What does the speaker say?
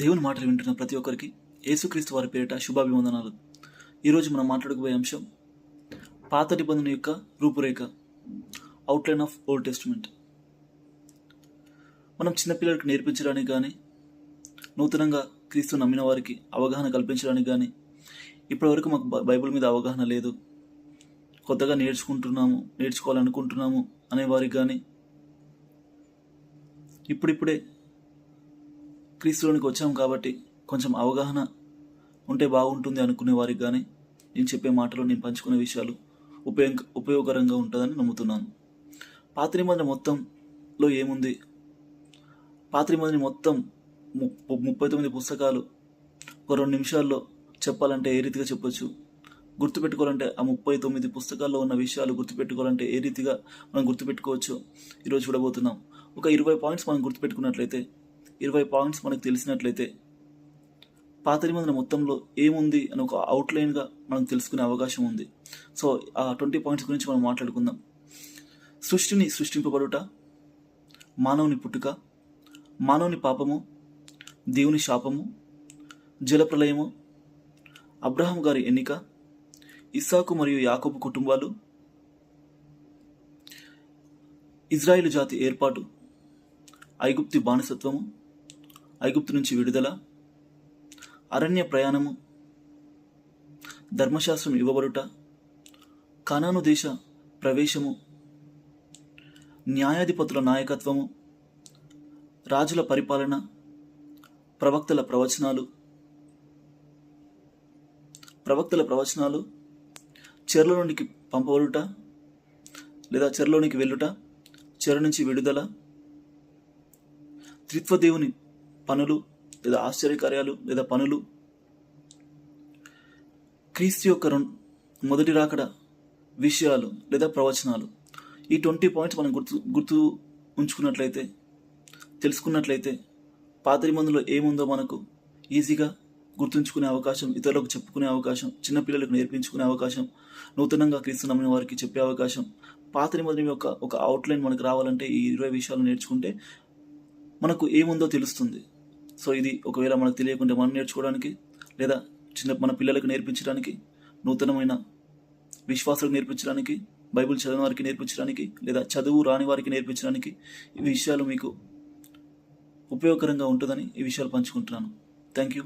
దేవుని మాటలు వింటున్న ప్రతి ఒక్కరికి యేసుక్రీస్తు వారి పేరిట శుభాభివందనాలు. ఈరోజు మనం మాట్లాడుకోబోయే అంశం పాత నిబంధన యొక్క రూపురేఖ, అవుట్లైన్ ఆఫ్ ఓల్డ్ టెస్టిమెంట్. మనం చిన్నపిల్లలకు నేర్పించడానికి కానీ, నూతనంగా క్రీస్తు నమ్మిన వారికి అవగాహన కల్పించడానికి కానీ, ఇప్పటివరకు మాకు బైబిల్ మీద అవగాహన లేదు, కొత్తగా నేర్చుకోవాలనుకుంటున్నాము అనే వారికి కానీ, ఇప్పుడిప్పుడే క్రీస్తులోనికి వచ్చాము కాబట్టి కొంచెం అవగాహన ఉంటే బాగుంటుంది అనుకునే వారికి కానీ నేను చెప్పే మాటలు, నేను పంచుకునే విషయాలు ఉపయోగకరంగా ఉంటుందని నమ్ముతున్నాను. పాత నిబంధన మొత్తంలో ఏముంది? పాత నిబంధన మొత్తం 39 పుస్తకాలు ఒక 2 నిమిషాల్లో చెప్పాలంటే ఏ రీతిగా చెప్పొచ్చు? గుర్తుపెట్టుకోవాలంటే ఆ 39 పుస్తకాల్లో ఉన్న విషయాలు గుర్తుపెట్టుకోవాలంటే ఏ రీతిగా మనం గుర్తుపెట్టుకోవచ్చు ఈరోజు చూడబోతున్నాం. ఒక 20 పాయింట్స్ మనం గుర్తుపెట్టుకున్నట్లయితే, 20 పాయింట్స్ మనకు తెలిసినట్లయితే పాత నిబంధన మొత్తంలో ఏముంది అని ఒక అవుట్లైన్గా మనం తెలుసుకునే అవకాశం ఉంది. సో ఆ 20 పాయింట్స్ గురించి మనం మాట్లాడుకుందాం. సృష్టిని సృష్టింపబడుట, మానవుని పుట్టుక, మానవుని పాపము, దేవుని శాపము, జలప్రలయము, అబ్రహాం గారి ఎన్నిక, ఇస్సాకు మరియు యాకోబు కుటుంబాలు, ఇజ్రాయేలు జాతి ఏర్పాటు, ఐగుప్తి బానిసత్వము, ఐగుప్తు నుంచి విడుదల, అరణ్య ప్రయాణము, ధర్మశాస్త్రం ఇవ్వబడుట, కానాను దేశ ప్రవేశము, న్యాయాధిపతుల నాయకత్వము, రాజుల పరిపాలన, ప్రవక్తల ప్రవచనాలు, చెరలోనికి పంపబడుట లేదా చెరలోనికి వెళ్ళుట, చెర నుంచి విడుదల, త్రిత్వదేవుని పనులు లేదా ఆశ్చర్యకార్యాలు లేదా పనులు, క్రీస్తు యొక్క మొదటి రాకడ విషయాలు లేదా ప్రవచనాలు. ఈ 20 పాయింట్స్ మనం గుర్తు ఉంచుకున్నట్లయితే, తెలుసుకున్నట్లయితే పాత నిబంధనలో ఏముందో మనకు ఈజీగా గుర్తుంచుకునే అవకాశం, ఇతరులకు చెప్పుకునే అవకాశం, చిన్నపిల్లలకు నేర్పించుకునే అవకాశం, నూతనంగా క్రీస్తు నమ్మిన వారికి చెప్పే అవకాశం. పాత నిబంధన యొక్క ఒక అవుట్లైన్ మనకు రావాలంటే ఈ 20 విషయాలు నేర్చుకుంటే మనకు ఏముందో తెలుస్తుంది. సో ఇది ఒకవేళ మనకు తెలియకుంటే మనం నేర్చుకోవడానికి, లేదా మన పిల్లలకు నేర్పించడానికి, నూతనమైన విశ్వాసాలకు నేర్పించడానికి, బైబిల్ చదివిన వారికి నేర్పించడానికి, లేదా చదువు రాని వారికి నేర్పించడానికి ఈ విషయాలు మీకు ఉపయోగకరంగా ఉంటుందని ఈ విషయాలు పంచుకుంటున్నాను. Thank you.